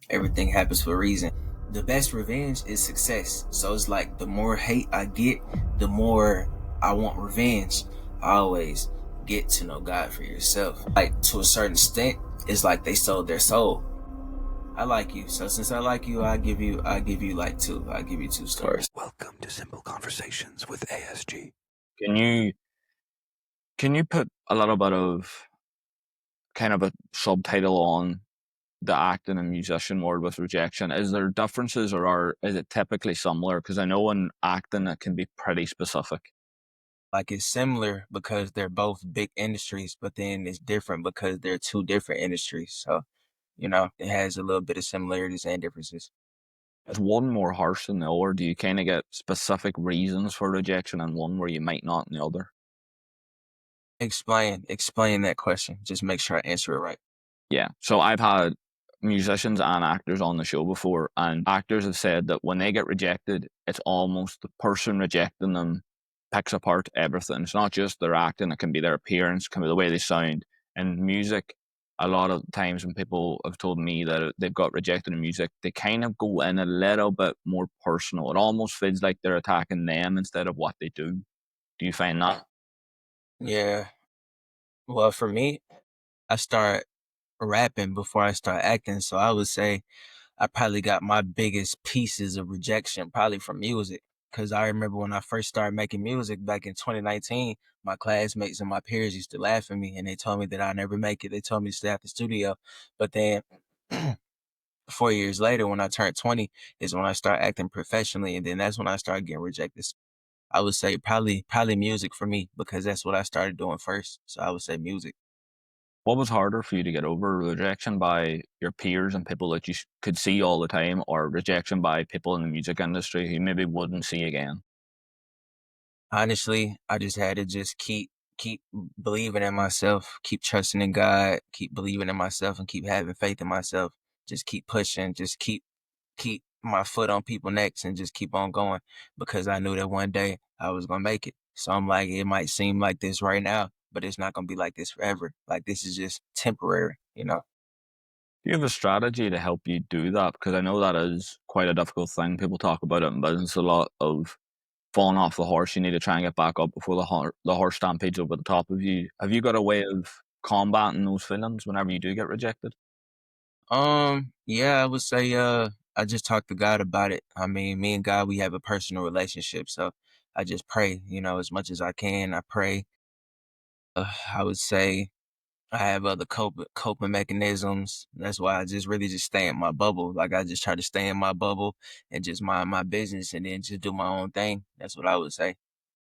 Everything happens for a reason. The best revenge is success. So it's like the more hate I get, the more I want revenge. I always get to know God for yourself. Like to a certain extent, it's like they sold their soul. I like you, so since I like you, I give you like two. I give you two stars. Welcome to Simple Conversations with ASG. Can you put a little bit of kind of a subtitle on the acting and musician world with rejection? Is there differences is it typically similar? Because I know in acting it can be pretty specific. Like it's similar because they're both big industries, but then it's different because they're two different industries. So, it has a little bit of similarities and differences. Is one more harsh than the other? Do you kind of get specific reasons for rejection in one where you might not in the other? Explain that question. Just make sure I answer it right. Yeah. So I've had musicians and actors on the show before, and actors have said that when they get rejected, it's almost the person rejecting them picks apart everything. It's not just their acting, it can be their appearance, it can be the way they sound. And music, a lot of times when people have told me that they've got rejected in music, they kind of go in a little bit more personal. It almost feels like they're attacking them instead of what they do. Do you find that? Yeah. Well, for me, I start rapping before I start acting, so I would say I probably got my biggest pieces of rejection probably from music. Cause I remember when I first started making music back in 2019, my classmates and my peers used to laugh at me and they told me that I never make it. They told me to stay at the studio. But then 4 years later, when I turned 20, is when I started acting professionally, and then that's when I started getting rejected. I would say probably music for me because that's what I started doing first. So I would say music. What was harder for you to get over, rejection by your peers and people that you could see all the time, or rejection by people in the music industry who you maybe wouldn't see again? Honestly, I just had to just keep believing in myself, keep trusting in God, keep believing in myself, and keep having faith in myself. Just keep pushing, just keep my foot on people's necks, and just keep on going because I knew that one day I was gonna make it. So I'm like, it might seem like this right now, but it's not gonna be like this forever. Like this is just temporary. Do you have a strategy to help you do that? Because I know that is quite a difficult thing. People talk about it in business a lot of falling off the horse. You need to try and get back up before the horse stampedes over the top of you. Have you got a way of combating those feelings whenever you do get rejected? Yeah, I would say I just talked to God about it. I mean, me and God, we have a personal relationship, so I just pray, as much as I can. I pray. I would say I have other coping mechanisms. That's why I just really just stay in my bubble. Like I just try to stay in my bubble and just mind my business and then just do my own thing. That's what I would say.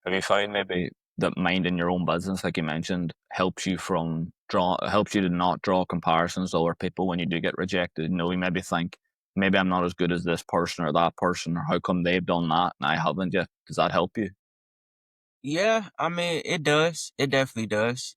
Have you found maybe that minding your own business, like you mentioned, helps you to not draw comparisons to other people when you do get rejected? You know, you maybe think, maybe I'm not as good as this person or that person, or how come they've done that and I haven't yet? Does that help you? Yeah, I mean, it does. It definitely does.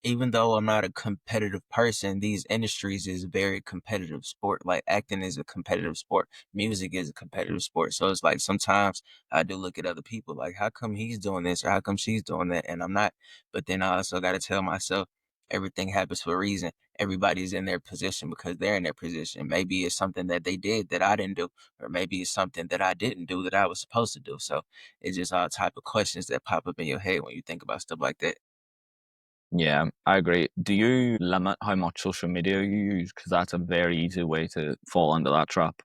Even though I'm not a competitive person, these industries is a very competitive sport. Like acting is a competitive sport. Music is a competitive sport. So it's like sometimes I do look at other people like, how come he's doing this or how come she's doing that? And I'm not. But then I also got to tell myself everything happens for a reason. Everybody's in their position because they're in their position. Maybe it's something that they did that I didn't do, or maybe it's something that I didn't do that I was supposed to do. So it's just all type of questions that pop up in your head when you think about stuff like that. Yeah, I agree. Do you limit how much social media you use? Because that's a very easy way to fall into that trap.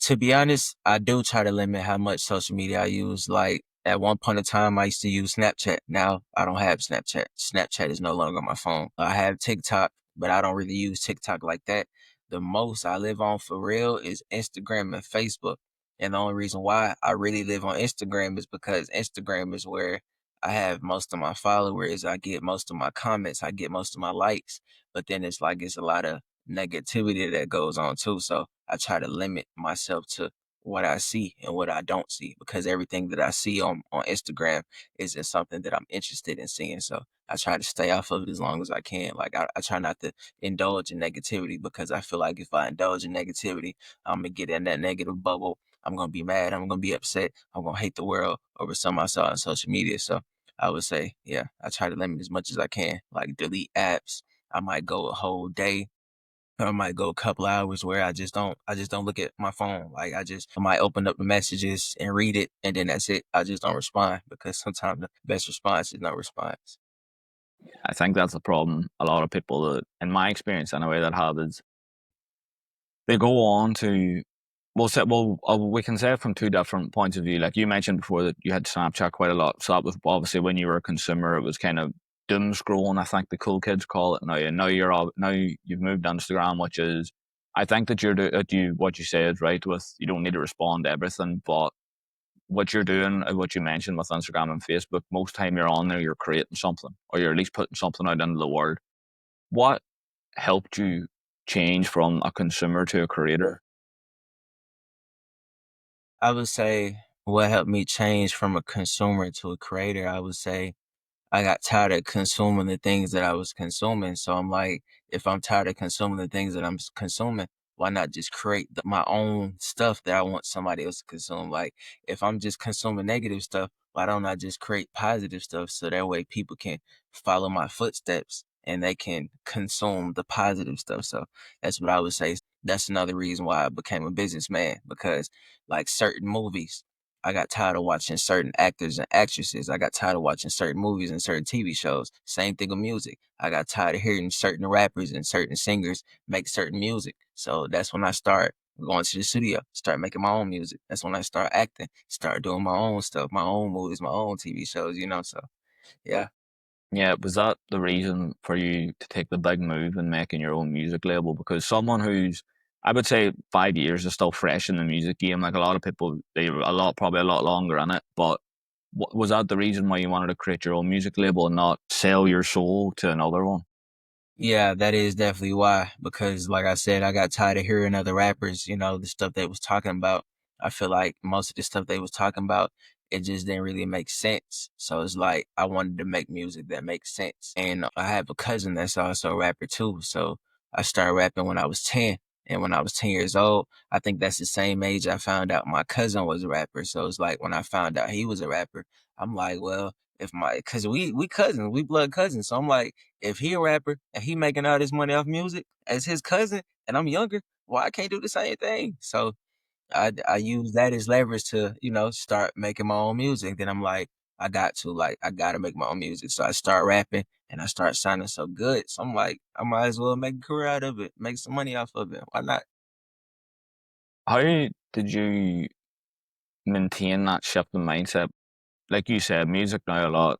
To be honest, I do try to limit how much social media I use. Like at one point in time, I used to use Snapchat. Now I don't have Snapchat. Snapchat is no longer on my phone. I have TikTok, but I don't really use TikTok like that. The most I live on for real is Instagram and Facebook. And the only reason why I really live on Instagram is because Instagram is where I have most of my followers. I get most of my comments. I get most of my likes. But then it's like it's a lot of negativity that goes on too. So I try to limit myself to what I see and what I don't see because everything that I see on Instagram isn't something that I'm interested in seeing. So I try to stay off of it as long as I can. Like I try not to indulge in negativity because I feel like if I indulge in negativity, I'm gonna get in that negative bubble. I'm gonna be mad. I'm gonna be upset. I'm gonna hate the world over something I saw on social media. So I would say, yeah, I try to limit as much as I can. Like delete apps. I might go a whole day I might go a couple hours where I just don't look at my phone. Like I might open up the messages and read it, and then that's it. I just don't respond because sometimes the best response is no response. I think that's the problem. A lot of people that, in my experience anyway, that have is they go on to, we can say it from two different points of view. Like you mentioned before that you had Snapchat quite a lot. So that was obviously when you were a consumer, it was kind of doom scrolling. I think the cool kids call it now. And now you've moved to Instagram, which is, I think that what you say is right. With you don't need to respond to everything, but what you're doing, what you mentioned with Instagram and Facebook, most time you're on there, you're creating something, or you're at least putting something out into the world. What helped you change from a consumer to a creator? I would say what helped me change from a consumer to a creator, I would say I got tired of consuming the things that I was consuming. So I'm like, if I'm tired of consuming the things that consuming, why not just create my own stuff that I want somebody else to consume? Like, if I'm just consuming negative stuff, why don't I just create positive stuff so that way people can follow my footsteps and they can consume the positive stuff? So that's what I would say. That's another reason why I became a businessman because, like, certain movies, I got tired of watching certain actors and actresses. I got tired of watching certain movies and certain TV shows. Same thing with music. I got tired of hearing certain rappers and certain singers make certain music. So that's when I start going to the studio, start making my own music. That's when I start acting, start doing my own stuff, my own movies, my own TV shows. So yeah. Yeah, was that the reason for you to take the big move and making your own music label? Because someone who's, I would say, 5 years is still fresh in the music game. Like a lot of people, probably a lot longer in it. But was that the reason why you wanted to create your own music label and not sell your soul to another one? Yeah, that is definitely why. Because, like I said, I got tired of hearing other rappers, the stuff they was talking about. I feel like most of the stuff they was talking about, it just didn't really make sense. So it's like I wanted to make music that makes sense. And I have a cousin that's also a rapper too. So I started rapping when I was 10. And when I was 10 years old, I think that's the same age I found out my cousin was a rapper. So it's like when I found out he was a rapper, I'm like, well, cause we cousins, we blood cousins. So I'm like, if he a rapper and he making all this money off music as his cousin and I'm younger, well, I can't do the same thing. So I use that as leverage to, start making my own music. Then I'm like, I gotta make my own music. So I start rapping and I start sounding so good. So I'm like, I might as well make a career out of it, make some money off of it. Why not? How did you maintain that shift in mindset? Like you said, music now a lot.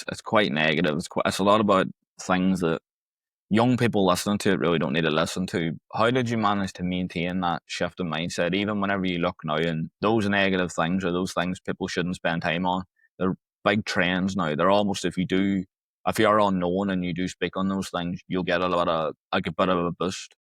It's quite negative. It's a lot about things that young people listening to it really don't need to listen to. How did you manage to maintain that shift in mindset, even whenever you look now and those negative things or those things people shouldn't spend time on? They're big trends now. They're almost if you are unknown and you do speak on those things, you'll get a bit of a boost.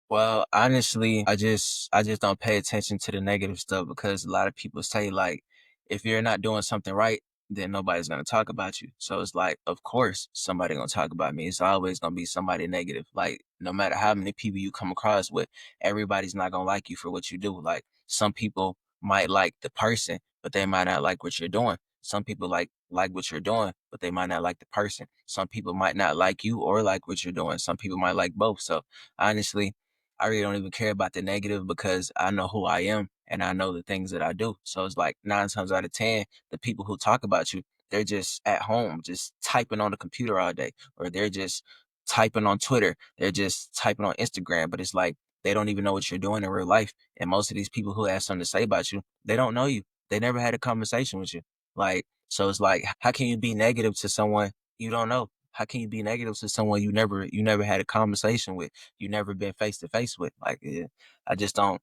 Well, honestly, I just don't pay attention to the negative stuff because a lot of people say like if you're not doing something right, then nobody's gonna talk about you. So it's like, of course, somebody gonna talk about me. It's always gonna be somebody negative. Like no matter how many people you come across with, everybody's not gonna like you for what you do. Like some people might like the person, but they might not like what you're doing. Some people like what you're doing, but they might not like the person. Some people might not like you or like what you're doing. Some people might like both. So honestly, I really don't even care about the negative because I know who I am and I know the things that I do. So it's like 9 times out of 10, the people who talk about you, they're just at home, just typing on the computer all day, or they're just typing on Twitter. They're just typing on Instagram, but it's like they don't even know what you're doing in real life. And most of these people who have something to say about you, they don't know you. They never had a conversation with you. Like, so it's like, how can you be negative to someone you don't know? How can you be negative to someone you never had a conversation with? You never been face to face with. Like I just don't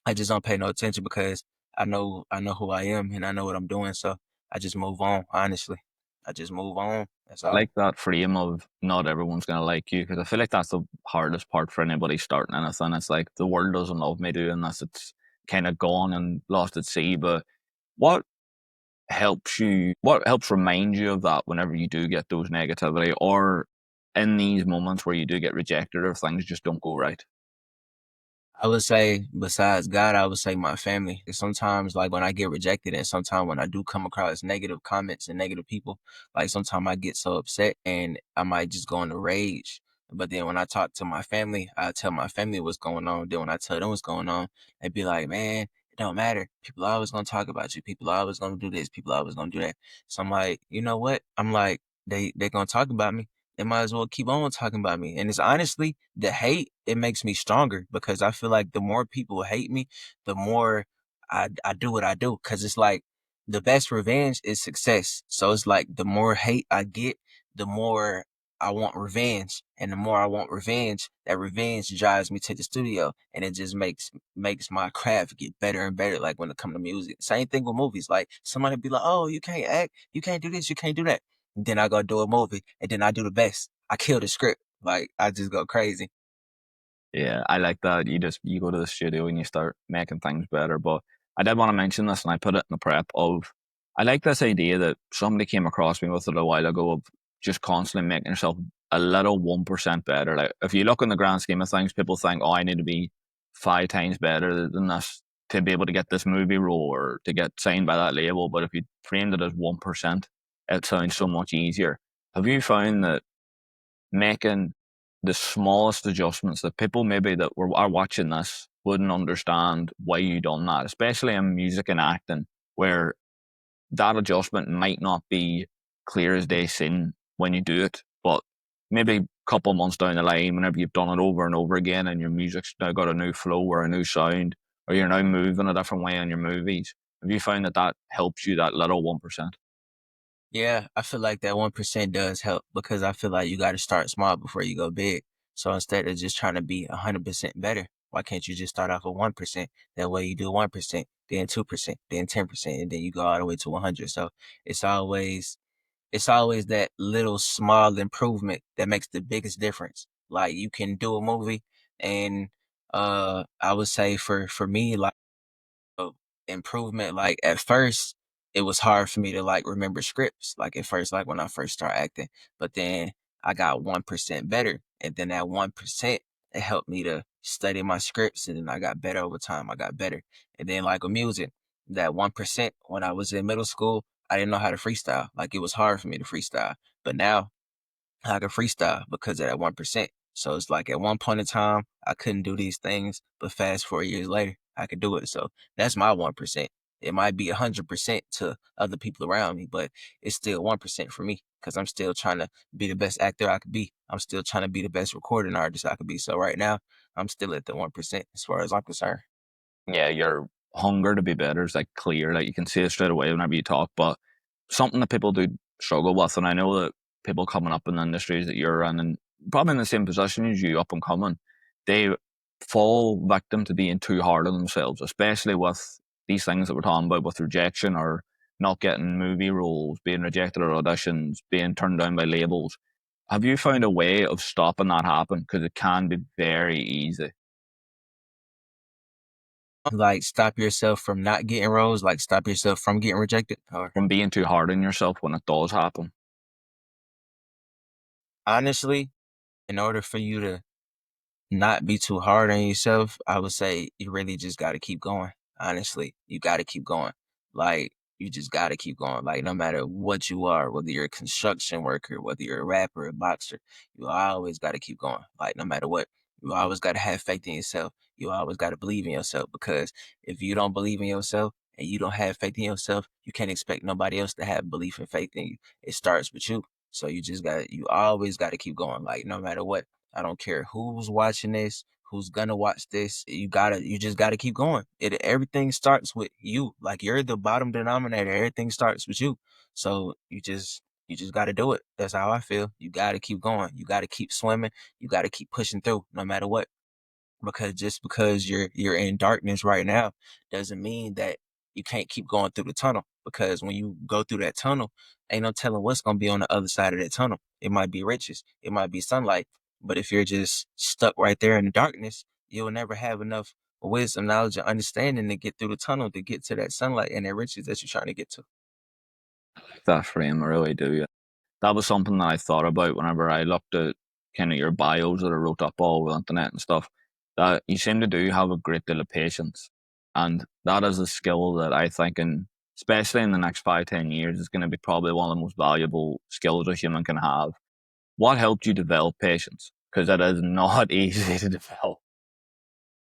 I just don't pay no attention because I know who I am and I know what I'm doing. So I just move on, honestly. I just move on. That's I all. like that frame of not everyone's gonna like you because I feel like that's the hardest part for anybody starting anything. It's like the world doesn't love me doing this. It's kind of gone and lost at sea. But what what helps remind you of that whenever you do get those negativity or in these moments where you do get rejected or things just don't go right? I would say besides God, I would say my family. 'Cause sometimes like when I get rejected and sometimes when I do come across negative comments and negative people, like sometimes I get so upset and I might just go into rage. But then when I talk to my family, I tell my family what's going on. Then when I tell them what's going on, they be like, man, it don't matter. People are always gonna talk about you. People are always gonna do this. People are always gonna do that. So I'm like, you know what? I'm like, they gonna talk about me. They might as well keep on talking about me. And it's honestly the hate, it makes me stronger because I feel like the more people hate me, the more I do what I do. Cause it's like the best revenge is success. So it's like the more hate I get, the more I want revenge. And the more I want revenge, that revenge drives me to the studio. And it just makes my craft get better and better. Like when it comes to music. Same thing with movies. Like somebody be like, oh, you can't act, you can't do this, you can't do that. And then I go do a movie and then I do the best. I kill the script. Like I just go crazy. Yeah, I like that. You go to the studio and you start making things better. But I did want to mention this, and I put it in the prep of I like this idea that somebody came across me with it a while ago of just constantly making yourself a little 1% better. Like if you look in the grand scheme of things, people think, oh, I need to be 5 times better than this to be able to get this movie role or to get signed by that label. But if you framed it as 1%, it sounds so much easier. Have you found that making the smallest adjustments that people maybe are watching this wouldn't understand why you done that, especially in music and acting, where that adjustment might not be clear as day seen when you do it, but maybe a couple of months down the line, whenever you've done it over and over again and your music's now got a new flow or a new sound, or you're now moving a different way in your movies, have you found that that helps you, that little 1%? Yeah, I feel like that 1% does help because I feel like you got to start small before you go big. So instead of just trying to be 100% better, why can't you just start off with 1%? That way you do 1%, then 2%, then 10%, and then you go all the way to 100. So it's always it's always that little small improvement that makes the biggest difference. Like you can do a movie and I would say for me like of improvement. Like at first, it was hard for me to like remember scripts. Like at first, like when I first started acting, but then I got 1% better, and then that 1% it helped me to study my scripts, and then I got better over time. I got better, and then like with music, that 1% when I was in middle school, I didn't know how to freestyle. Like it was hard for me to freestyle, but now I could freestyle because of that 1%. So it's like at one point in time, I couldn't do these things, but fast 4 years later, I could do it. So that's my 1%. It might be 100% to other people around me, but it's still 1% for me because I'm still trying to be the best actor I could be. I'm still trying to be the best recording artist I could be. So right now, I'm still at the 1% as far as I'm concerned. Yeah, your hunger to be better is like clear. Like you can see it straight away whenever you talk. But something that people do struggle with, and I know that people coming up in the industries that you're in, and probably in the same position as you, up and coming, they fall victim to being too hard on themselves, especially with these things that we're talking about with rejection or not getting movie roles, being rejected at auditions, being turned down by labels. Have you found a way of stopping that happen? Because it can be very easy. Like stop yourself from not getting roles, like stop yourself from getting rejected. Or From being too hard on yourself when it does happen. honestly, in order for you to not be too hard on yourself, I would say you really just got to keep going. Honestly, you got to keep going. Like, you just got to keep going. Like, no matter what you are, whether you're a construction worker, whether you're a rapper, a boxer, you always got to keep going. Like, no matter what, you always got to have faith in yourself. You always got to believe in yourself because if you don't believe in yourself and you don't have faith in yourself, you can't expect nobody else to have belief and faith in you. It starts with you. So you always got to keep going. Like, no matter what. I don't care who's watching this, who's gonna watch this. You just gotta keep going. Everything starts with you. Like you're the bottom denominator. Everything starts with you. So you just gotta do it. That's how I feel. You gotta keep going. You gotta keep swimming. You gotta keep pushing through, no matter what because just because you're in darkness right now doesn't mean that you can't keep going through the tunnel because when you go through that tunnel ain't no telling what's going to be on the other side of that tunnel. It might be riches, it might be sunlight, but if you're just stuck right there in the darkness, you'll never have enough wisdom, knowledge, and understanding to get through the tunnel to get to that sunlight and that riches that you're trying to get to. That frame, I really do. Yeah. That was something that I thought about whenever I looked at kind of your bios that are wrote up all over the internet and stuff. That you seem to do have a great deal of patience, and that is a skill that I think, especially in the next 5, 10 years, is going to be probably one of the most valuable skills a human can have. What helped you develop patience? because it is not easy to develop.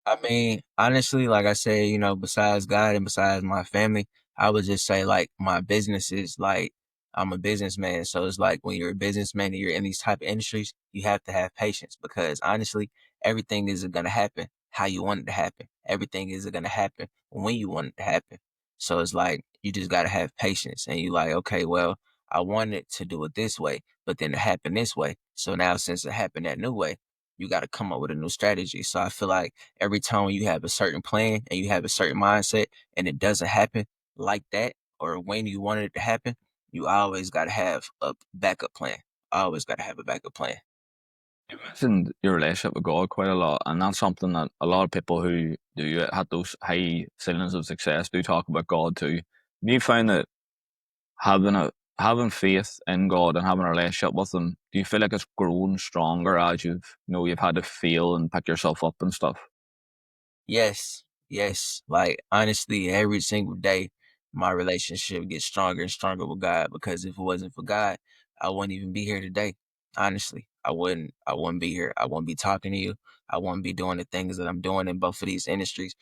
I mean, honestly, like I said, besides God and besides my family, I would just say like my business is like I'm a businessman. So it's like when you're a businessman and you're in these type of industries, you have to have patience because honestly, everything isn't gonna happen how you want it to happen. Everything isn't gonna happen when you want it to happen. So it's like you just gotta have patience and you like, okay, well, I wanted to do it this way, but then it happened this way. So now since it happened that new way, you gotta come up with a new strategy. So I feel like every time you have a certain plan and you have a certain mindset and it doesn't happen like that or when you wanted it to happen, you always got to have a backup plan. Always got to have a backup plan. You mentioned your relationship with God quite a lot, and that's something that a lot of people who do it, had those high ceilings of success do talk about God too. Do you find that having a having faith in God and having a relationship with Him, do you feel like it's grown stronger as you've had to fail and pick yourself up and stuff? Yes, yes. Like honestly, every single day, my relationship gets stronger and stronger with God because if it wasn't for God, I wouldn't even be here today. Honestly, I wouldn't. I wouldn't be here. I wouldn't be talking to you. I wouldn't be doing the things that I'm doing in both of these industries.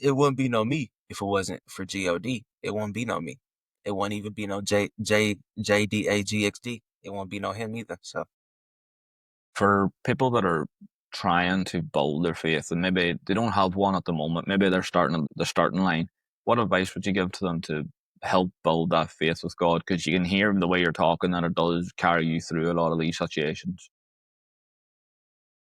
It wouldn't be no me if it wasn't for God. It wouldn't be no me. It wouldn't even be no JDAGXD. It won't be no him either. So For people that are trying to build their faith and maybe they don't have one at the moment, maybe they're starting at the starting line, what advice would you give to them to help build that faith with God? Because you can hear the way you're talking that it does carry you through a lot of these situations.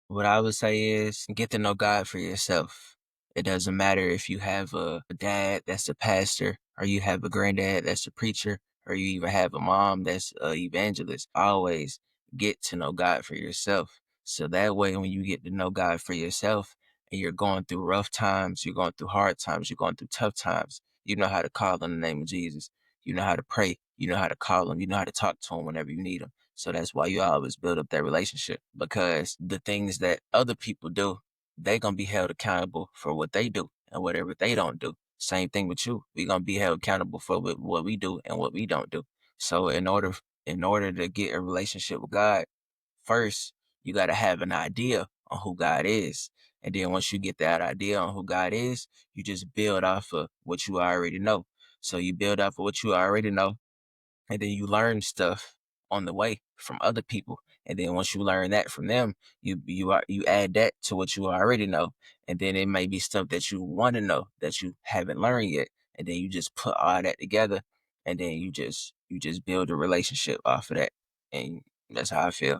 what I would say is get to know God for yourself. It doesn't matter if you have a dad that's a pastor, or you have a granddad that's a preacher, or you even have a mom that's a evangelist. Always get to know God for yourself. So that way, when you get to know God for yourself and you're going through rough times, you're going through hard times, you're going through tough times, you know how to call on the name of Jesus. You know how to pray. You know how to call him. You know how to talk to him whenever you need him. So that's why you always build up that relationship because the things that other people do, they gonna be held accountable for what they do and whatever they don't do. Same thing with you. We gonna be held accountable for what we do and what we don't do. So in order to get a relationship with God, first you gotta have an idea on who God is. And then once you get that idea on who God is, you just build off of what you already know. So you build off of what you already know, and then you learn stuff on the way from other people. And then once you learn that from them, you add that to what you already know, and then it may be stuff that you want to know that you haven't learned yet, and then you just put all that together, and then you just build a relationship off of that, and that's how I feel.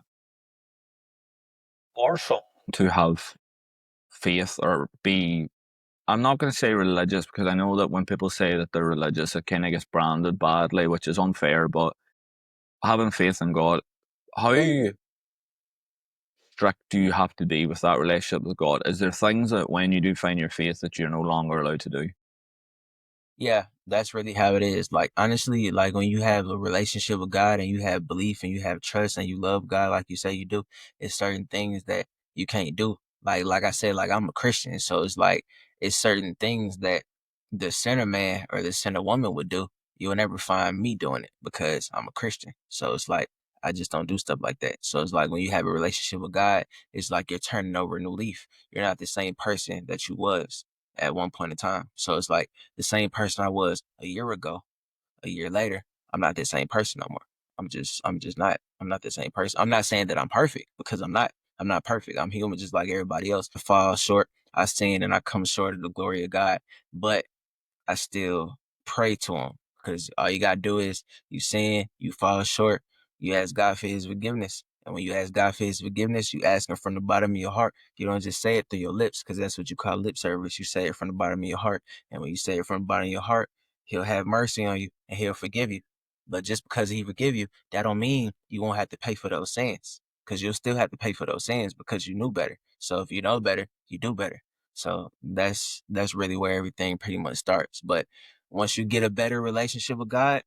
Or some to have faith or be, I'm not going to say religious because I know that when people say that they're religious, it kind of gets branded badly, which is unfair. But having faith in God, how strict do you have to be with that relationship with God? Is there things that when you do find your faith that you're no longer allowed to do? Yeah, that's really how it is. Like honestly, like when you have a relationship with God and you have belief and you have trust and you love God like you say you do, it's certain things that you can't do. Like I said, like I'm a Christian, so it's like it's certain things that the sinner man or the sinner woman would do. You'll never find me doing it because I'm a Christian. So it's like I just don't do stuff like that. So it's like when you have a relationship with God, it's like you're turning over a new leaf. You're not the same person that you was at one point in time. So it's like the same person I was a year ago, a year later, I'm not the same person no more. I'm just not. I'm not the same person. I'm not saying that I'm perfect because I'm not. I'm not perfect. I'm human just like everybody else. I fall short. I sin and I come short of the glory of God. But I still pray to him because all you gotta do is you sin, you fall short, you ask God for his forgiveness. And when you ask God for his forgiveness, you ask him from the bottom of your heart. You don't just say it through your lips because that's what you call lip service. You say it from the bottom of your heart. And when you say it from the bottom of your heart, he'll have mercy on you and he'll forgive you. But just because he forgive you, that don't mean you won't have to pay for those sins because you'll still have to pay for those sins because you knew better. So if you know better, you do better. So that's really where everything pretty much starts. But once you get a better relationship with God,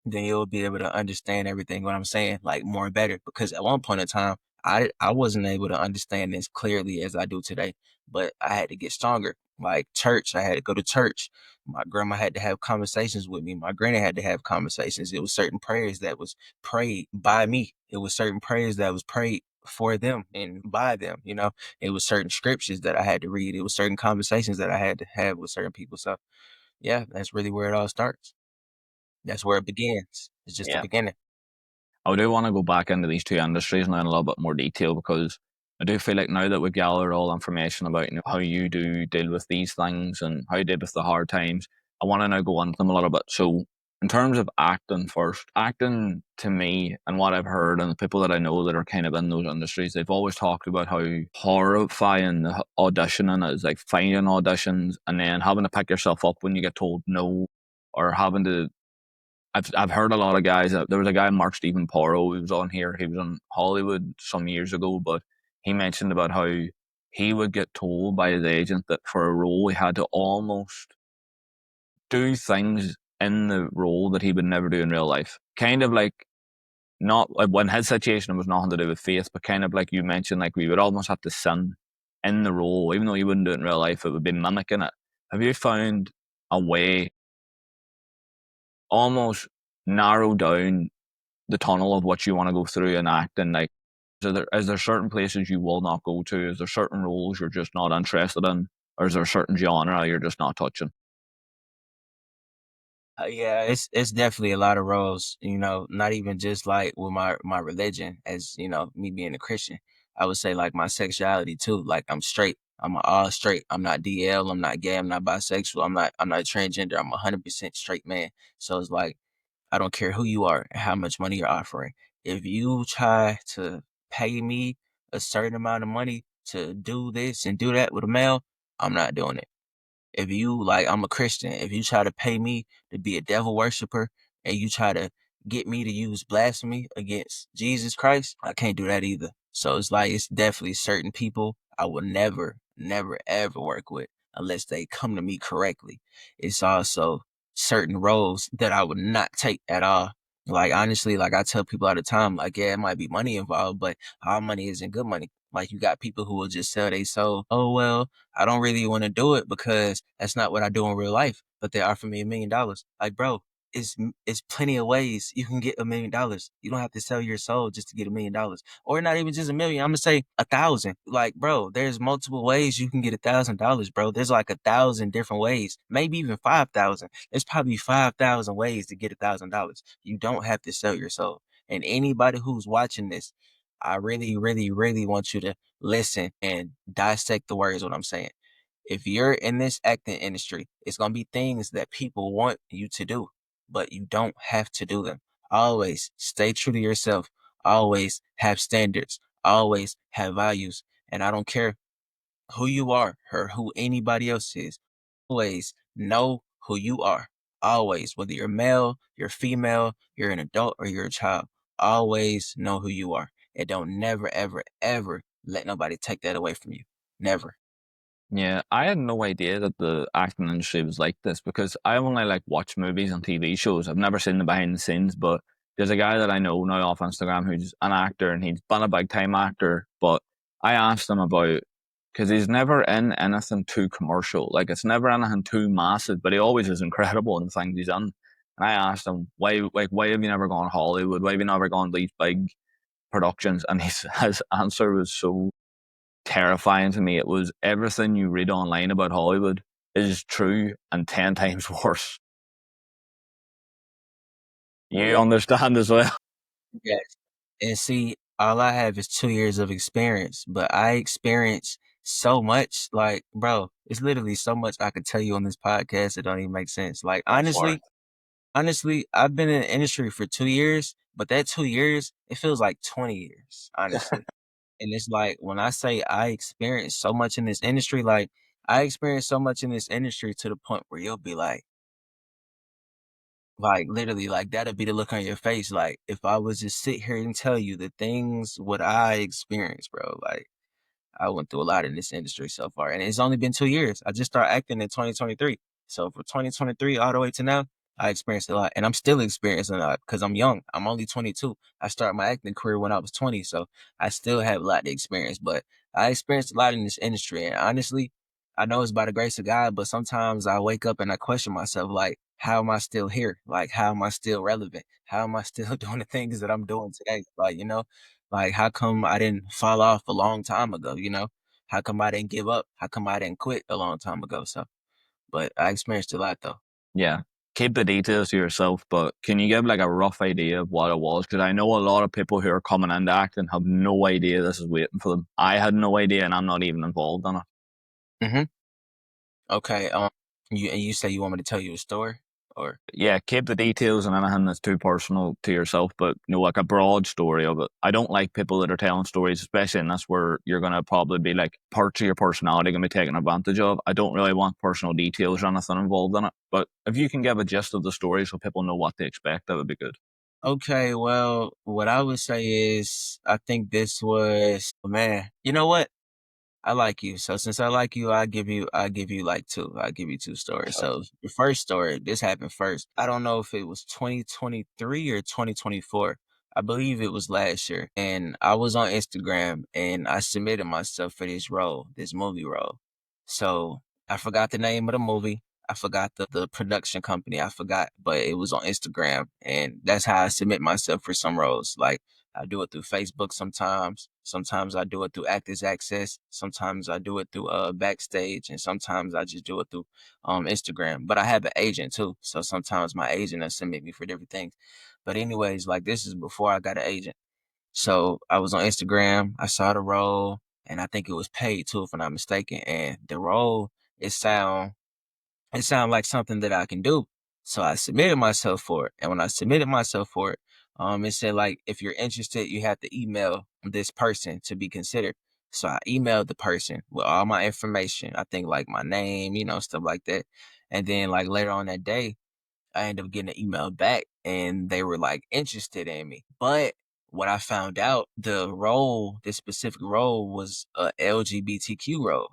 then you'll be able to understand everything what I'm saying, like more and better. Because at one point in time, I wasn't able to understand this clearly as I do today, but I had to get stronger. Like church, I had to go to church. My grandma had to have conversations with me. My granny had to have conversations. It was certain prayers that was prayed by me. It was certain prayers that was prayed for them and by them, you know? It was certain scriptures that I had to read. It was certain conversations that I had to have with certain people. So yeah, that's really where it all starts. That's where it begins. It's just the Yeah. beginning. I do want to go back into these two industries now in a little bit more detail because I do feel like now that we've gathered all information about how you do deal with these things and how you deal with the hard times, I want to now go into them a little bit. So, in terms of acting first, acting to me and what I've heard and the people that I know that are kind of in those industries, they've always talked about how horrifying the auditioning is, like finding auditions and then having to pick yourself up when you get told no, or having to I've heard a lot of guys. There was a guy, Mark Stephen Porro, who was on here. He was on Hollywood some years ago, but he mentioned about how he would get told by his agent that for a role he had to almost do things in the role that he would never do in real life. Kind of like not like when his situation was nothing to do with faith, but kind of like you mentioned, like we would almost have to sin in the role, even though you wouldn't do it in real life. It would be mimicking it. Have you found a way almost narrow down the tunnel of what you want to go through and act in? Like, is there certain places you will not go to? Is there certain roles you're just not interested in? Or is there a certain genre you're just not touching? Yeah, it's definitely a lot of roles, not even just like with my religion as, me being a Christian. I would say like my sexuality too. Like I'm straight. I'm all straight. I'm not DL, I'm not gay, I'm not bisexual, I'm not transgender. I'm 100% straight man. So it's like I don't care who you are and how much money you're offering. If you try to pay me a certain amount of money to do this and do that with a male, I'm not doing it. If you like, I'm a Christian. If you try to pay me to be a devil worshiper and you try to get me to use blasphemy against Jesus Christ, I can't do that either. So it's like, it's definitely certain people I will never, never, ever work with unless they come to me correctly. It's also certain roles that I would not take at all. Like, honestly, like I tell people all the time, like, yeah, it might be money involved, but all money isn't good money. Like, you got people who will just sell their soul. Oh, well, I don't really want to do it because that's not what I do in real life. But they offer me $1 million. Like, bro, it's plenty of ways you can get $1 million. You don't have to sell your soul just to get $1 million, or not even just a million. I'm gonna say 1,000. Like, bro, there's multiple ways you can get $1,000, bro. There's like 1,000 different ways, maybe even 5,000. There's probably 5,000 ways to get $1,000. You don't have to sell your soul. And anybody who's watching this, I really, really, really want you to listen and dissect the words, what I'm saying. If you're in this acting industry, it's going to be things that people want you to do, but you don't have to do them. Always stay true to yourself. Always have standards. Always have values. And I don't care who you are or who anybody else is. Always know who you are. Always, whether you're male, you're female, you're an adult, or you're a child. Always know who you are. And don't never, ever, ever let nobody take that away from you. Never. Yeah, I had no idea that the acting industry was like this because I only like watch movies and TV shows. I've never seen the behind the scenes, but there's a guy that I know now off Instagram who's an actor and he's been a big time actor. But I asked him about because he's never in anything too commercial, like it's never anything too massive, but he always is incredible in the things he's in. And I asked him why have you never gone Hollywood? Why have you never gone these big productions? And his answer was so terrifying to me. It was everything you read online about Hollywood is true and 10 times worse. You understand as well. Yes. And see, all I have is 2 years of experience, but I experience so much. Like, bro, it's literally so much I could tell you on this podcast. It don't even make sense. Like, Go for it. honestly, I've been in the industry for 2 years, but that 2 years, it feels like 20 years, honestly. And it's like when I say I experienced so much in this industry, like I experienced so much in this industry to the point where you'll be like literally, like that'll be the look on your face. Like if I was just sit here and tell you the things what I experienced, bro, like I went through a lot in this industry so far, and it's only been 2 years. I just started acting in 2023. So from 2023 all the way to now, I experienced a lot, and I'm still experiencing a lot because I'm young. I'm only 22. I started my acting career when I was 20, so I still have a lot to experience. But I experienced a lot in this industry, and honestly, I know it's by the grace of God. But sometimes I wake up and I question myself, like, how am I still here? Like, how am I still relevant? How am I still doing the things that I'm doing today? Like, Like, how come I didn't fall off a long time ago? How come I didn't give up? How come I didn't quit a long time ago? So, but I experienced a lot though. Yeah. Keep the details to yourself, but can you give like a rough idea of what it was? Because I know a lot of people who are coming into acting have no idea this is waiting for them. I had no idea, and I'm not even involved in it. Hmm. Okay. You say you want me to tell you a story, or Yeah, keep the details and anything that's too personal to yourself, but like a broad story of it. I don't like people that are telling stories, especially in this where you're gonna probably be like parts of your personality gonna be taken advantage of. I don't really want personal details or anything involved in it. But if you can give a gist of the story so people know what to expect, that would be good. okay. Well, what I would say is, I think this was, man. You know what? I like you. So since I like you, I give you like two. I give you two stories. So the first story, this happened first. I don't know if it was 2023 or 2024. I believe it was last year. And I was on Instagram and I submitted myself for this role, this movie role. So I forgot the name of the movie. I forgot the production company. I forgot, but it was on Instagram. And that's how I submit myself for some roles. Like, I do it through Facebook sometimes. Sometimes I do it through Actors Access. Sometimes I do it through Backstage, and sometimes I just do it through Instagram. But I have an agent too, so sometimes my agent will submit me for different things. But anyways, like, this is before I got an agent. So I was on Instagram. I saw the role, and I think it was paid too, if I'm not mistaken. And the role, it sound it sounded like something that I can do. So I submitted myself for it. And when I submitted myself for it, it said, like, if you're interested, you have to email this person to be considered. So I emailed the person with all my information. I think like my name, stuff like that. And then like later on that day, I ended up getting an email back and they were like interested in me. But what I found out, this specific role was a LGBTQ role.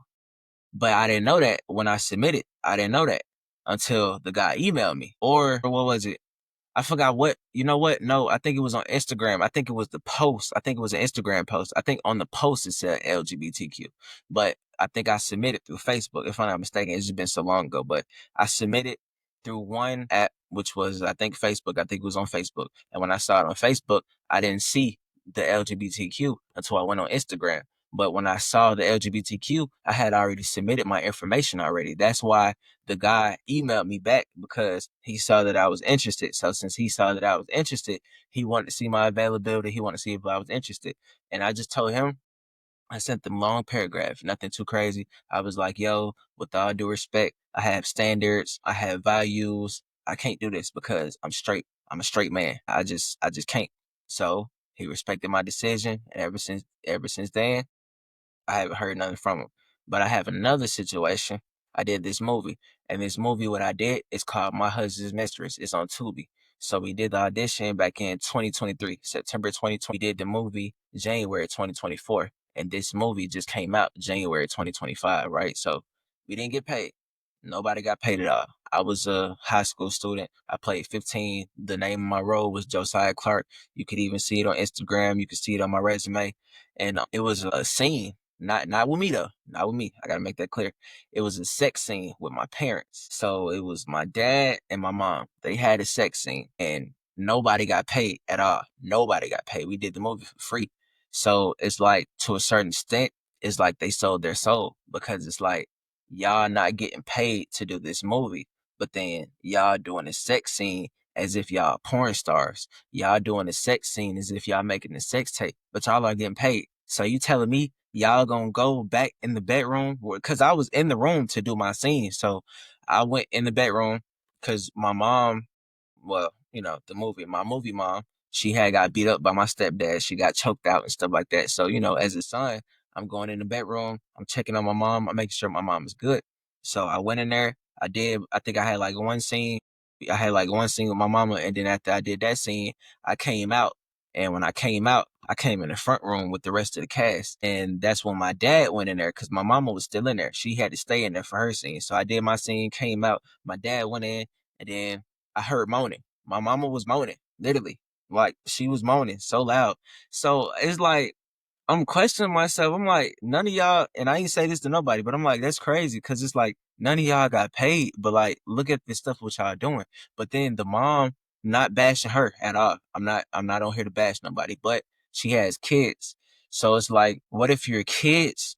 But I didn't know that when I submitted. I didn't know that until the guy emailed me. Or what was it? I forgot what. You know what? No, I think it was on Instagram. I think it was the post. I think it was an Instagram post. I think on the post it said LGBTQ. But I think I submitted through Facebook, if I'm not mistaken. It's just been so long ago. But I submitted through one app, which was, I think, Facebook. I think it was on Facebook. And when I saw it on Facebook, I didn't see the LGBTQ until I went on Instagram. But when I saw the LGBTQ, I had already submitted my information already. That's why the guy emailed me back, because he saw that I was interested. So since he saw that I was interested, he wanted to see my availability. He wanted to see if I was interested. And I just told him, I sent them long paragraph, nothing too crazy. I was like, yo, with all due respect, I have standards, I have values. I can't do this because I'm straight. I'm a straight man. I just can't. So he respected my decision. And ever since then, I haven't heard nothing from him. But I have another situation. I did this movie, and this movie, what I did, is called My Husband's Mistress. It's on Tubi. So we did the audition back in 2023, September 2020. We did the movie January 2024, and this movie just came out January 2025, right? So we didn't get paid. Nobody got paid at all. I was a high school student. I played 15. The name of my role was Josiah Clark. You could even see it on Instagram. You could see it on my resume. And it was a scene, not with me though. Not with me. I gotta make that clear. It was a sex scene with my parents. So it was my dad and my mom. They had a sex scene and nobody got paid at all. Nobody got paid. We did the movie for free. So it's like, to a certain extent, it's like they sold their soul, because it's like, y'all not getting paid to do this movie, but then y'all doing a sex scene as if y'all porn stars. Y'all doing a sex scene as if y'all making a sex tape, but y'all are getting paid. So you telling me y'all gonna go back in the bedroom? Because I was in the room to do my scene. So I went in the bedroom because my mom, well, the my movie mom, she had got beat up by my stepdad. She got choked out and stuff like that. So, as a son, I'm going in the bedroom, I'm checking on my mom, I'm making sure my mom is good. So I went in there, I think I had like one scene. I had like one scene with my mama, and then after I did that scene, I came out. And when I came out, I came in the front room with the rest of the cast. And that's when my dad went in there, because my mama was still in there. She had to stay in there for her scene. So I did my scene, came out, my dad went in, and then I heard moaning. My mama was moaning, literally. Like, she was moaning so loud. So it's like, I'm questioning myself. I'm like, none of y'all, and I ain't say this to nobody, but I'm like, that's crazy, because it's like, none of y'all got paid, but like, look at this stuff what y'all doing. But then the mom, not bashing her at all. I'm not on here to bash nobody, but she has kids. So it's like, what if your kids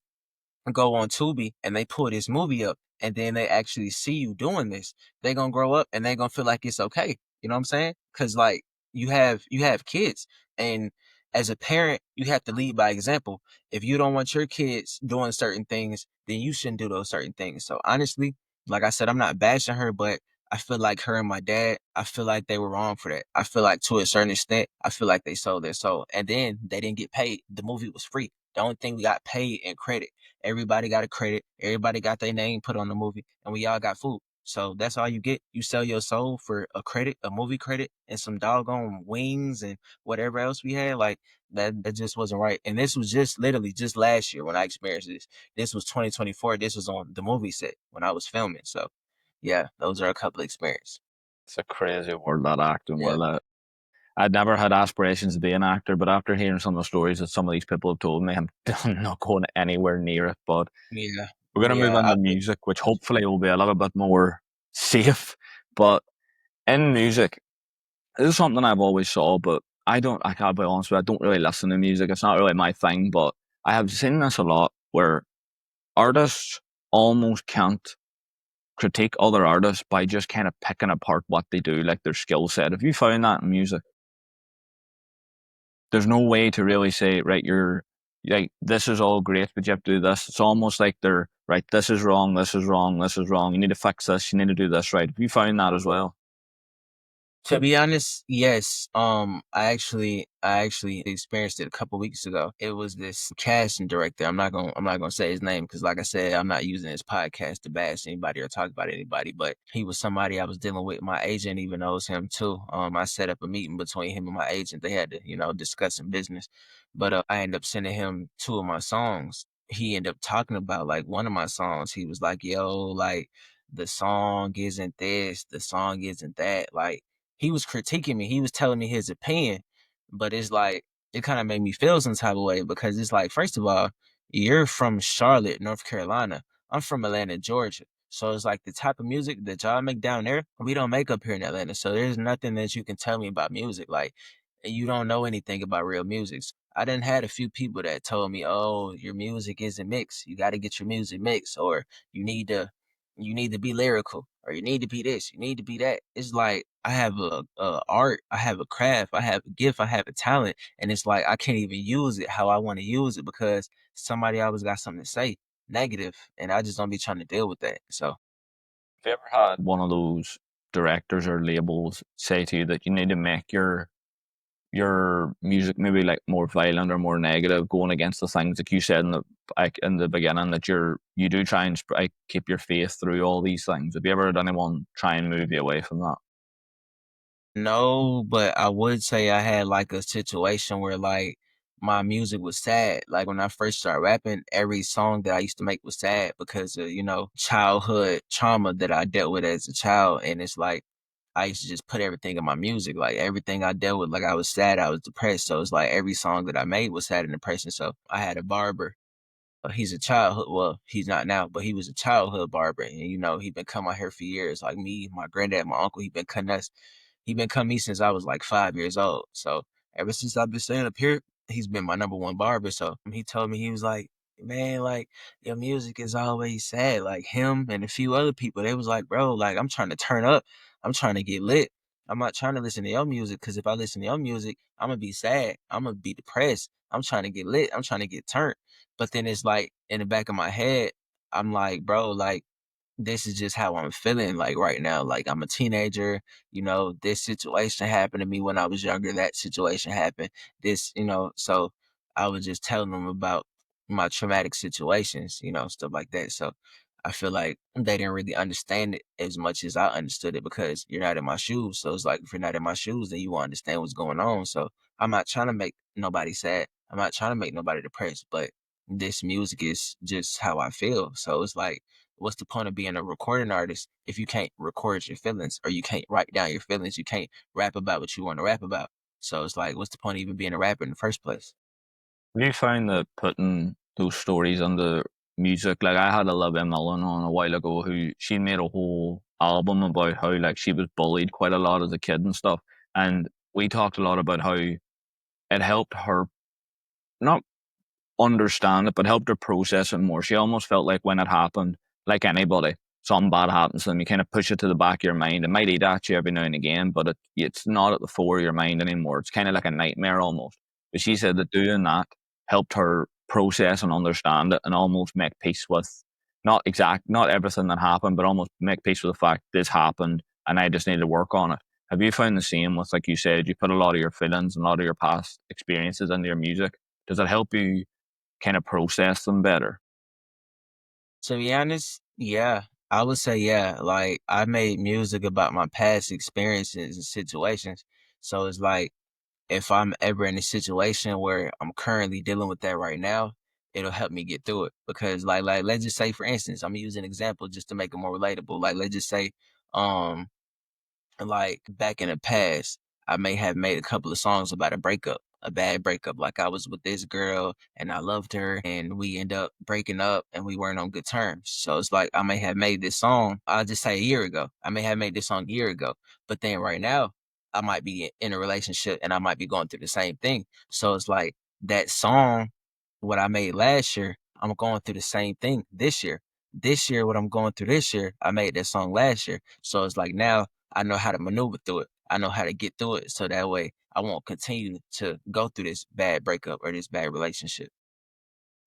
go on Tubi and they pull this movie up and then they actually see you doing this? They gonna grow up and they gonna feel like it's okay. You know what I'm saying? Cause like you have kids, and as a parent, you have to lead by example. If you don't want your kids doing certain things, then you shouldn't do those certain things. So honestly, like I said, I'm not bashing her, but I feel like her and my dad, I feel like they were wrong for that. I feel like to a certain extent, I feel like they sold their soul. And then they didn't get paid. The movie was free. The only thing we got paid in credit. Everybody got a credit. Everybody got their name put on the movie, and we all got food. So that's all you get. You sell your soul for a credit, a movie credit, and some doggone wings and whatever else we had. Like that just wasn't right. And this was just literally just last year when I experienced this. This was 2024. This was on the movie set when I was filming. So yeah, those are a couple of experiences. It's a crazy world, that acting Yeah, world. I'd never had aspirations to be an actor, but after hearing some of the stories that some of these people have told me, I'm not going anywhere near it. But yeah, we're going to move yeah. on to music, which hopefully will be a little bit more safe. But in music, this is something I've always saw, but I can't be honest with you, I don't really listen to music. It's not really my thing, but I have seen this a lot where artists almost can't critique other artists by just kind of picking apart what they do, like their skill set. Have you found that in music? There's no way to really say, right, you're like, this is all great, but you have to do this. It's almost like they're right, this is wrong, this is wrong, this is wrong. You need to fix this, you need to do this right. Have you found that as well? To be honest, yes. I actually experienced it a couple weeks ago. It was this casting director. I'm not gonna say his name because, like I said, I'm not using this podcast to bash anybody or talk about anybody. But he was somebody I was dealing with. My agent even knows him too. I set up a meeting between him and my agent. They had to, discuss some business. But I ended up sending him two of my songs. He ended up talking about like one of my songs. He was like, "Yo, like the song isn't this, the song isn't that." Like he was critiquing me. He was telling me his opinion, but it's like it kind of made me feel some type of way because it's like, first of all, you're from Charlotte, North Carolina. I'm from Atlanta, Georgia. So it's like the type of music that y'all make down there, we don't make up here in Atlanta. So there's nothing that you can tell me about music. Like you don't know anything about real music. I done had a few people that told me, "Oh, your music isn't mixed. You got to get your music mixed, or you need to you need to be lyrical, or you need to be this, you need to be that." It's like I have a art, I have a craft, I have a gift, I have a talent, and it's like I can't even use it how I want to use it because somebody always got something to say negative, and I just don't be trying to deal with that. So Have you ever had one of those directors or labels say to you that you need to make your music maybe like more violent or more negative, going against the things like you said in the beginning that you do try and like, keep your faith through all these things? Have you ever had anyone try and move you away from that? no, but I would say I had like a situation where like my music was sad. Like when I first started rapping, every song that I used to make was sad because of, childhood trauma that I dealt with as a child. And it's like I used to just put everything in my music. Like everything I dealt with, like I was sad, I was depressed. So it's like every song that I made was sad and depressing. So I had a barber. He's a childhood. Well, he's not now, but he was a childhood barber, and he been cutting my hair for years. Like me, my granddad, my uncle, he been cutting us. He been cutting me since I was like 5 years old. So ever since I've been staying up here, he's been my number one barber. So he told me, he was like, "Man, like your music is always sad." Like him and a few other people, they was like, "Bro, like I'm trying to turn up. I'm trying to get lit. I'm not trying to listen to your music because if I listen to your music, I'm gonna be sad. I'm gonna be depressed. I'm trying to get lit. I'm trying to get turned." But then it's like in the back of my head, I'm like, bro, like this is just how I'm feeling like right now. Like I'm a teenager, this situation happened to me when I was younger. That situation happened. So I was just telling them about my traumatic situations, stuff like that. So I feel like they didn't really understand it as much as I understood it because you're not in my shoes. So it's like if you're not in my shoes, then you won't understand what's going on. So I'm not trying to make nobody sad. I'm not trying to make nobody depressed, but this music is just how I feel. So it's like, what's the point of being a recording artist if you can't record your feelings or you can't write down your feelings? You can't rap about what you want to rap about. So it's like, what's the point of even being a rapper in the first place? Have you found that putting those stories under music, like I had a Olivia Millen on a while ago who she made a whole album about how like she was bullied quite a lot as a kid and stuff. And we talked a lot about how it helped her not understand it, but helped her process it more. She almost felt like when it happened, like anybody, something bad happens to them, you kind of push it to the back of your mind. It might eat at you every now and again, but it's not at the fore of your mind anymore. It's kind of like a nightmare almost. But she said that doing that helped her process and understand it and almost make peace with not everything that happened, but almost make peace with the fact this happened and I just need to work on it. Have you found the same with, like you said, you put a lot of your feelings and a lot of your past experiences into your music? Does it help you kind of process them better? To be honest, yeah, I would say yeah. Like I made music about my past experiences and situations. So it's like if I'm ever in a situation where I'm currently dealing with that right now, it'll help me get through it. Because like let's just say for instance, I'm gonna use an example just to make it more relatable. Like let's just say, um, like back in the past, I may have made a couple of songs about a breakup, a bad breakup. Like I was with this girl and I loved her and we end up breaking up and we weren't on good terms. So it's like I may have made this song, I'll just say a year ago. I may have made this song a year ago. But then right now, I might be in a relationship and I might be going through the same thing. So it's like that song, what I made last year, I'm going through the same thing this year. This year, what I'm going through this year, I made that song last year. So it's like now I know how to maneuver through it. I know how to get through it so that way I won't continue to go through this bad breakup or this bad relationship.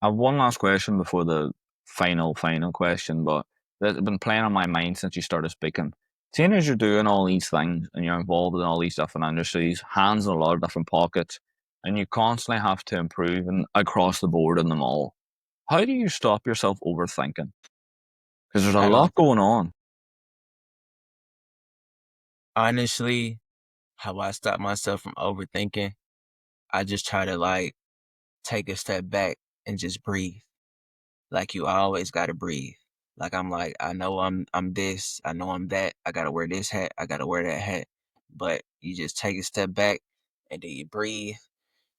I have one last question before the final question, but that's been playing on my mind since you started speaking. Seeing as you're doing all these things and you're involved in all these different industries, hands in a lot of different pockets, and you constantly have to improve and across the board in them all, how do you stop yourself overthinking? Because there's a I lot don't going on. honestly how I stop myself from overthinking. I just try to like take a step back and just breathe. Like you always gotta breathe. Like I know I'm this, I know I'm that, I gotta wear this hat, I gotta wear that hat. But you just take a step back and then you breathe.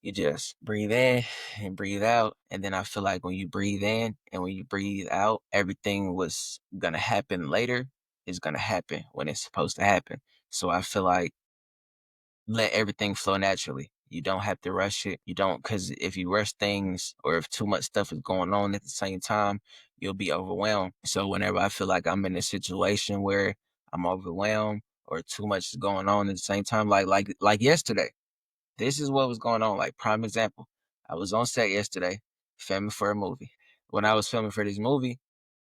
You just breathe in and breathe out. And then I feel like when you breathe in and when you breathe out, everything was gonna happen later is gonna happen when it's supposed to happen. So I feel like let everything flow naturally. You don't have to rush it. You don't, because if you rush things or if too much stuff is going on at the same time, you'll be overwhelmed. So whenever I feel like I'm in a situation where I'm overwhelmed or too much is going on at the same time, like yesterday, this is what was going on. Like prime example, I was on set yesterday filming for a movie. When I was filming for this movie,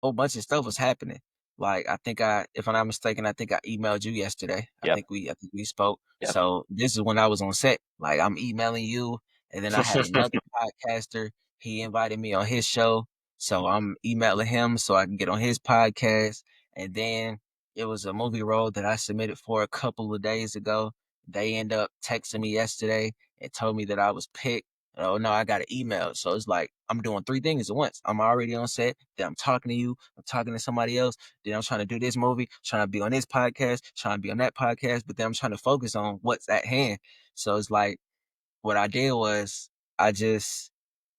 whole bunch of stuff was happening. Like I think if I'm not mistaken, I think I emailed you yesterday. Yep. I think we spoke. Yep. So this is when I was on set. Like I'm emailing you, and then I had another podcaster. He invited me on his show, so I'm emailing him so I can get on his podcast. And then it was a movie role that I submitted for a couple of days ago. They end up texting me yesterday and told me that I was picked. Oh no, I got an email. So it's like I'm doing three things at once. I'm already on set, then I'm talking to you, I'm talking to somebody else, then I'm trying to do this movie, trying to be on this podcast, trying to be on that podcast, but then I'm trying to focus on what's at hand. So it's like what I did was I just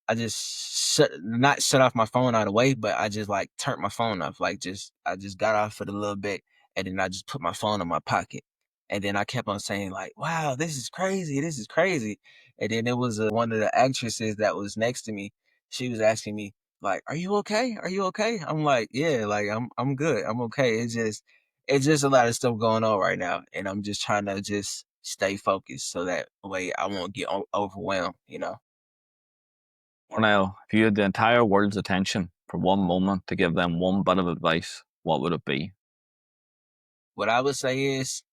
I just not shut off my phone out of the way, but I just like turned my phone off. I just got off for a little bit and then I just put my phone in my pocket. And then I kept on saying like, wow, this is crazy. This is crazy. And then it was one of the actresses that was next to me. She was asking me like, are you okay? Are you okay? I'm like, yeah, like I'm good. I'm okay. It's just a lot of stuff going on right now. And I'm just trying to just stay focused so that way I won't get overwhelmed, you know? Now, if you had the entire world's attention for one moment to give them one bit of advice, what would it be? What I would say is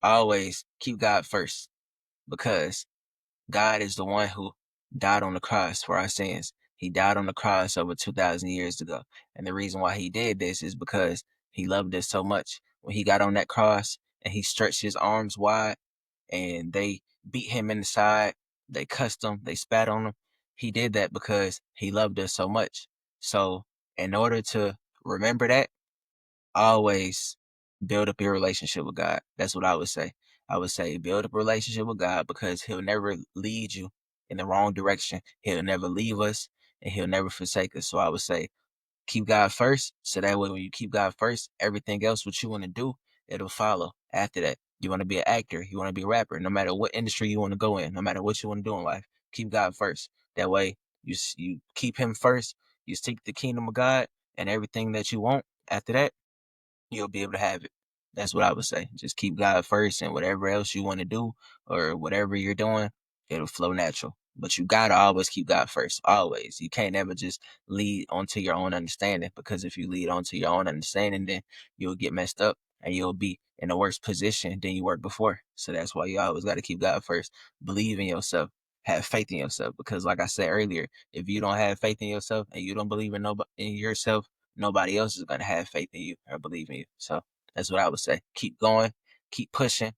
always keep God first because God is the one who died on the cross for our sins. He died on the cross over 2,000 years ago. And the reason why he did this is because he loved us so much. When he got on that cross and he stretched his arms wide and they beat him in the side, they cussed him, they spat on him. He did that because he loved us so much. So, in order to remember that, always build up your relationship with God. That's what I would say. I would say build up a relationship with God because He'll never lead you in the wrong direction. He'll never leave us and He'll never forsake us. So I would say keep God first. So that way, when you keep God first, everything else what you want to do, it'll follow after that. You want to be an actor, you want to be a rapper, no matter what industry you want to go in, no matter what you want to do in life, keep God first. That way, you keep him first. You seek the kingdom of God, and everything that you want after that, you'll be able to have it. That's what I would say. Just keep God first, and whatever else you want to do or whatever you're doing, it'll flow natural. But you gotta always keep God first. Always. You can't ever just lead onto your own understanding, because if you lead onto your own understanding, then you'll get messed up and you'll be in a worse position than you were before. So that's why you always got to keep God first. Believe in yourself. Have faith in yourself. Because like I said earlier, if you don't have faith in yourself and you don't believe in nobody in yourself, nobody else is gonna have faith in you or believe in you. So that's what I would say. Keep going, keep pushing.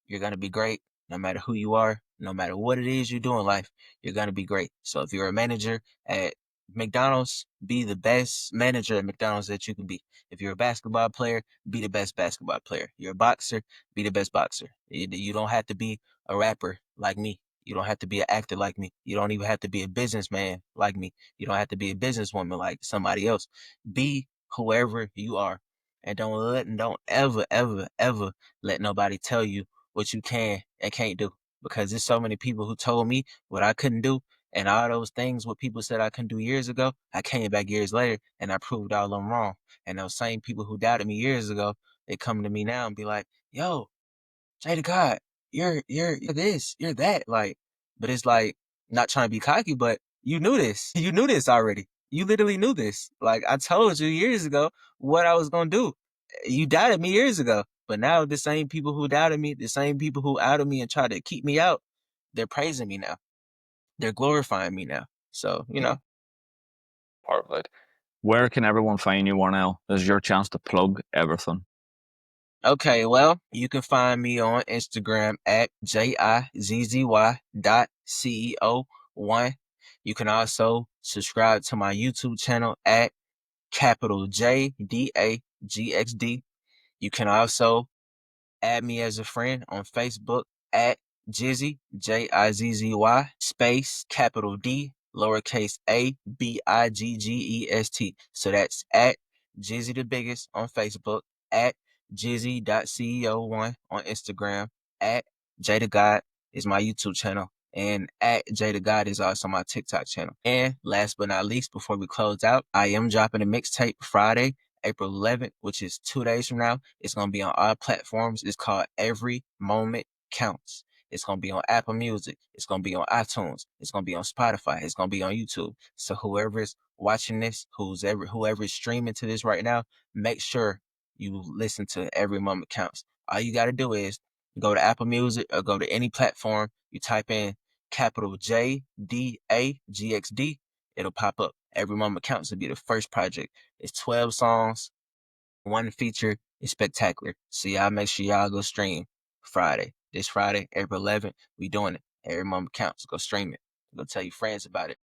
You're going to be great no matter who you are, no matter what it is you do in life. You're going to be great. So if you're a manager at McDonald's, be the best manager at McDonald's that you can be. If you're a basketball player, be the best basketball player. You're a boxer, be the best boxer. You don't have to be a rapper like me. You don't have to be an actor like me. You don't even have to be a businessman like me. You don't have to be a businesswoman like somebody else. Be whoever you are. And don't ever, ever, ever let nobody tell you what you can and can't do. Because there's so many people who told me what I couldn't do, and all those things what people said I couldn't do years ago, I came back years later and I proved all of them wrong. And those same people who doubted me years ago, they come to me now and be like, yo, Jada God, you're this, you're that. Like, but it's like, not trying to be cocky, but you knew this. You knew this already. You literally knew this. Like, I told you years ago what I was gonna do. You doubted me years ago. But now the same people who doubted me, the same people who outed me and tried to keep me out, they're praising me now. They're glorifying me now. So, Perfect. Where can everyone find you, Warnell? This is your chance to plug everything. Okay, well, you can find me on Instagram at JIZZY.CEO1. You can also subscribe to my YouTube channel at capital JDAGXD. You can also add me as a friend on Facebook at Jizzy, JIZZY, space, capital D, lowercase a, BIGGEST. So that's at Jizzy the Biggest on Facebook, at Jizzy.CEO1 on Instagram, at Jada God is my YouTube channel, and at Jada God is also my TikTok channel. And last but not least, before we close out, I am dropping a mixtape Friday, April 11th, which is 2 days from now. It's going to be on all platforms. It's called Every Moment Counts. It's going to be on Apple Music. It's going to be on iTunes. It's going to be on Spotify. It's going to be on YouTube. So whoever is watching this, whoever is streaming to this right now, make sure you listen to Every Moment Counts. All you got to do is go to Apple Music or go to any platform. You type in capital JDAGXD. It'll pop up. Every Moment Counts will be the first project. It's 12 songs, one feature. It's spectacular. So y'all make sure y'all go stream Friday. This Friday, April 11th, we doing it. Every moment counts. Go stream it. Go tell your friends about it.